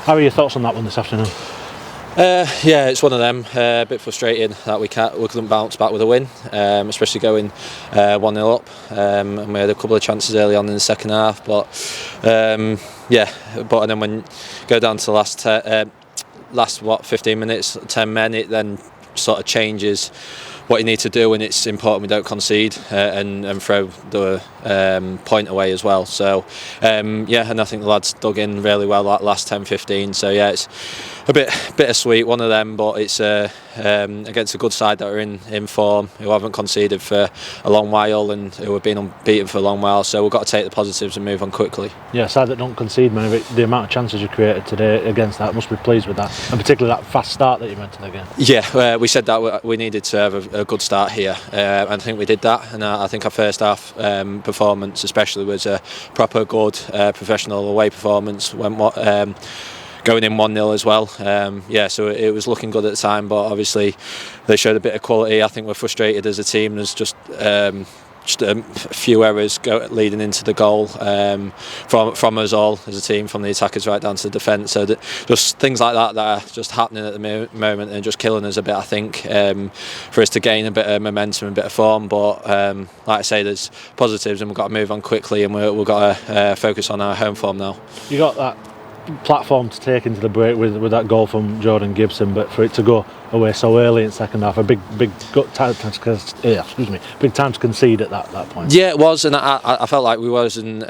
How are your thoughts on that one this afternoon? Yeah, it's one of them. A bit frustrating that we couldn't bounce back with a win, especially going 1-0 up. And we had a couple of chances early on in the second half, but and then when you go down to the last 15 minutes, 10 men, it then sort of changes what you need to do, and it's important we don't concede and throw the point away as well. So and I think the lads dug in really well that last 10-15. So yeah, it's a bit bittersweet, one of them, but it's against a good side that are in form, who haven't conceded for a long while and who have been unbeaten for a long while. So we've got to take the positives and move on quickly. Yeah, a side that don't concede many, the amount of chances you created today against that, must be pleased with that, and particularly that fast start that you went to the game. Yeah, we said that we needed to have a good start here, and I think we did that. And I think our first half performance, especially, was a proper good professional away performance. Going in 1-0 as well. So it was looking good at the time, but obviously they showed a bit of quality. I think we're frustrated as a team. There's just a few errors leading into the goal from us all as a team, from the attackers right down to the defence. So just things like that are just happening at the moment and just killing us a bit, I think, for us to gain a bit of momentum and a bit of form. But like I say, there's positives and we've got to move on quickly, and we've got to focus on our home form now. You got that platform to take into the break with that goal from Jordan Gibson, but for it to go away so early in second half, a big time to concede at that point. Yeah, it was, and I felt like we wasn't.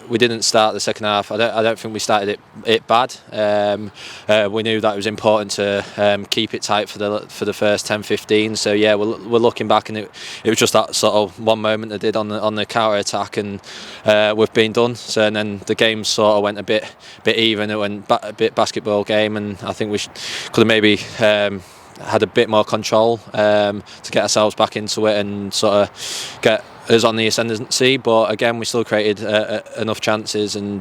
We didn't start the second half. I don't think we started it bad. We knew that it was important to keep it tight for the first 10-15. So yeah, we're looking back, and it was just that sort of one moment they did on the counter attack, and we've been done. So and then the game sort of went a bit even. It went a bit basketball game, and I think we could have maybe had a bit more control to get ourselves back into it and sort of get us on the ascendancy. But again, we still created enough chances, and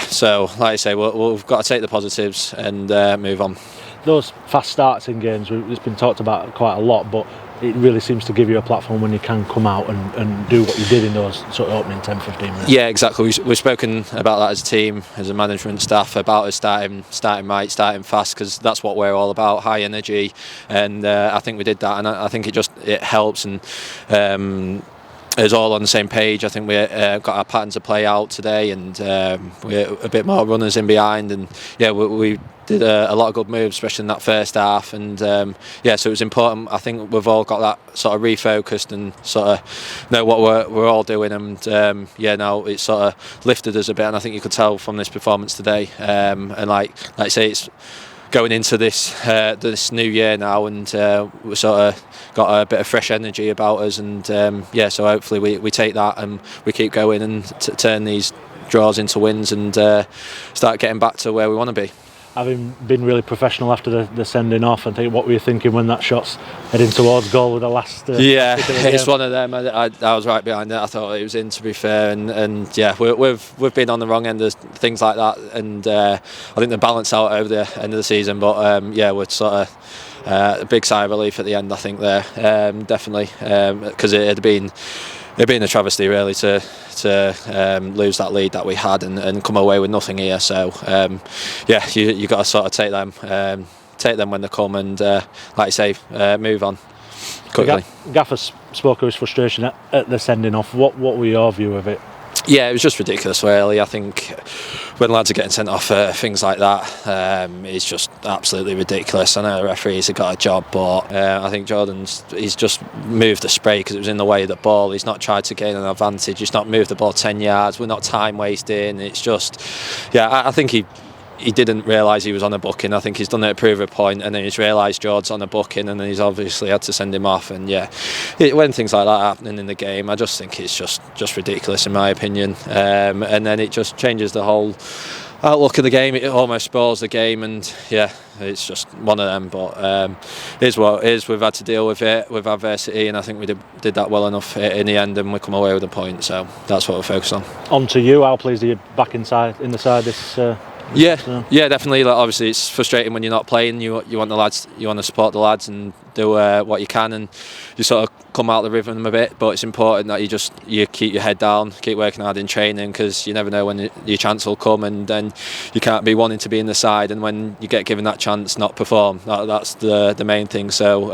so like I say, we've got to take the positives and move on. Those fast starts in games, it's been talked about quite a lot, but it really seems to give you a platform when you can come out and do what you did in those sort of opening 10-15 minutes. Yeah, exactly. We've spoken about that as a team, as a management staff, about us starting right, starting fast, because that's what we're all about, high energy, and I think we did that, and I think it helps, and us all on the same page. I think we got our patterns to play out today, and we're a bit more runners in behind, and we did a lot of good moves, especially in that first half, and so it was important. I think we've all got that sort of refocused and sort of know what we're all doing, and now it's sort of lifted us a bit, and I think you could tell from this performance today, and like I say, it's going into this new year now, and we sort of got a bit of fresh energy about us, and so hopefully we take that and we keep going and turn these draws into wins and start getting back to where we want to be. Having been really professional after the sending off, I think, what were you thinking when that shot's heading towards goal with the last? It's one of them. I was right behind it. I thought it was in, to be fair, and we've been on the wrong end of things like that, and I think they balance out over the end of the season. But we're sort of a big sigh of relief at the end, I think, there, definitely, because it'd been a travesty really to lose that lead that we had and come away with nothing here. So you got to sort of take them when they come, and like I say, move on quickly. Gaffer spoke of his frustration at the sending off. What were your view of it? Yeah, it was just ridiculous, really. I think when lads are getting sent off for things like that, it's just absolutely ridiculous. I know the referees have got a job, but I think he's just moved the spray because it was in the way of the ball. He's not tried to gain an advantage. He's not moved the ball 10 yards. We're not time wasting. It's just, I think he didn't realise he was on a booking. I think he's done it to prove a point, and then he's realised George's on a booking, and then he's obviously had to send him off. And when things like that are happening in the game, I just think it's just ridiculous, in my opinion. And then it just changes the whole outlook of the game. It almost spoils the game, and it's just one of them. But it is what it is. We've had to deal with it, with adversity, and I think we did that well enough in the end, and we come away with a point. So that's what we're focused on. On to you. How pleased are you back in the side Yeah, So. yeah, definitely. Like, obviously, it's frustrating when you're not playing. You want the lads, you want to support the lads and do what you can, and you sort of come out of the rhythm a bit. But it's important that you keep your head down, keep working hard in training, because you never know when your chance will come, and then you can't be wanting to be in the side, and when you get given that chance, not perform. That's the main thing. So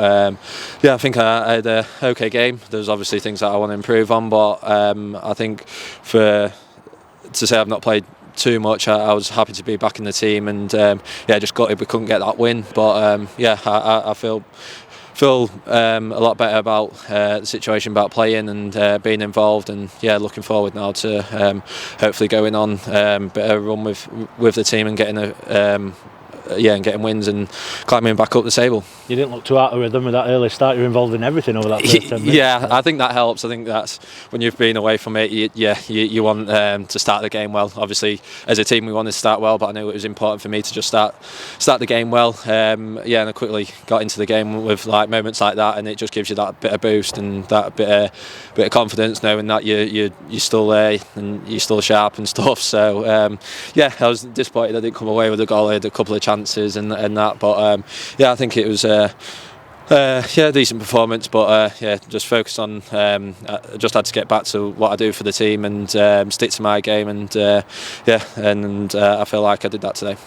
yeah, I think I had an okay game. There's obviously things that I want to improve on, but I think to say I've not played too much, I was happy to be back in the team, and yeah, just got it. We couldn't get that win, but yeah, I feel a lot better about the situation, about playing and being involved, and yeah, looking forward now to hopefully going on a bit of a run with the team and getting and getting wins and climbing back up the table. You didn't look too out of rhythm with that early start. You're involved in everything over that first 10 minutes. Yeah, I think that helps. I think that's when you've been away from it. You want to start the game well. Obviously, as a team, we wanted to start well, but I knew it was important for me to just start the game well. And I quickly got into the game with like moments like that, and it just gives you that bit of boost and that bit of confidence, knowing that you're still there and you're still sharp and stuff. So yeah, I was disappointed I didn't come away with a goal. I had a couple of chances and that, but yeah, I think it was decent performance, but yeah, just focused on I just had to get back to what I do for the team and stick to my game, and I feel like I did that today.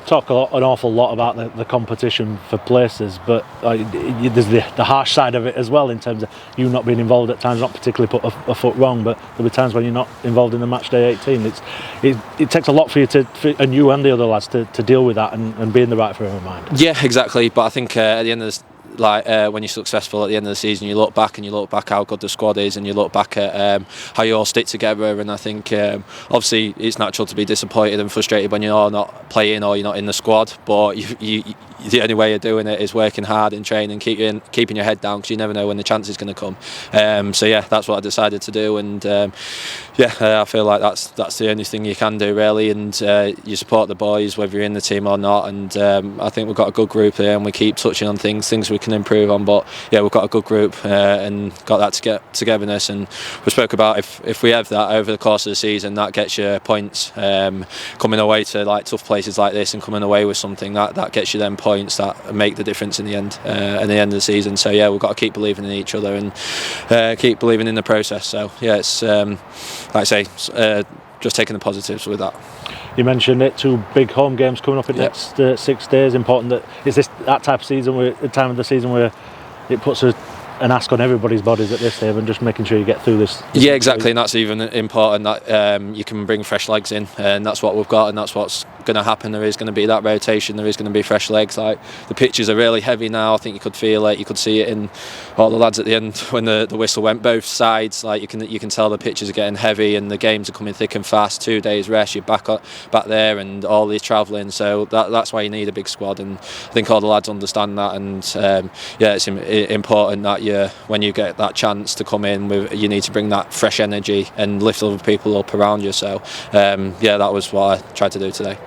Talk an awful lot about the competition for places, but there's the harsh side of it as well, in terms of you not being involved at times, not particularly put a foot wrong, but there'll be times when you're not involved in the match day 18. It takes a lot for you and you and the other lads to deal with that and be in the right frame of mind. Yeah, exactly. But I think at the end of when you're successful at the end of the season, you look back how good the squad is, and you look back at how you all stick together. And I think obviously it's natural to be disappointed and frustrated when you're not playing or you're not in the squad, but the only way of doing it is working hard in training, keeping your head down, because you never know when the chance is going to come. So yeah, that's what I decided to do, and I feel like that's the only thing you can do really, and you support the boys whether you're in the team or not, and I think we've got a good group here, and we keep touching on things we can improve on, but yeah, we've got a good group and got that togetherness, and we spoke about if we have that over the course of the season, that gets you points, coming away to like tough places like this and coming away with something that gets you them points that make the difference in the end at the end of the season. So yeah, we've got to keep believing in each other and keep believing in the process. So yeah, it's like I say, just taking the positives with that. You mentioned it, 2 big home games coming up in the next 6 days. Important that is this that type of season, the time of the season where it puts an ask on everybody's bodies at this stage, and just making sure you get through this. Yeah, exactly, and that's even important that you can bring fresh legs in, and that's what we've got, and that's what's going to happen. There is going to be that rotation, there is going to be fresh legs. Like, the pitches are really heavy now. I think you could feel it, you could see it in all the lads at the end when the whistle went both sides. Like, you can tell the pitches are getting heavy and the games are coming thick and fast. 2 days rest, you're back there, and all these travelling, so that's why you need a big squad, and I think all the lads understand that, and it's important that when you get that chance to come in, you need to bring that fresh energy and lift other people up around you. So that was what I tried to do today.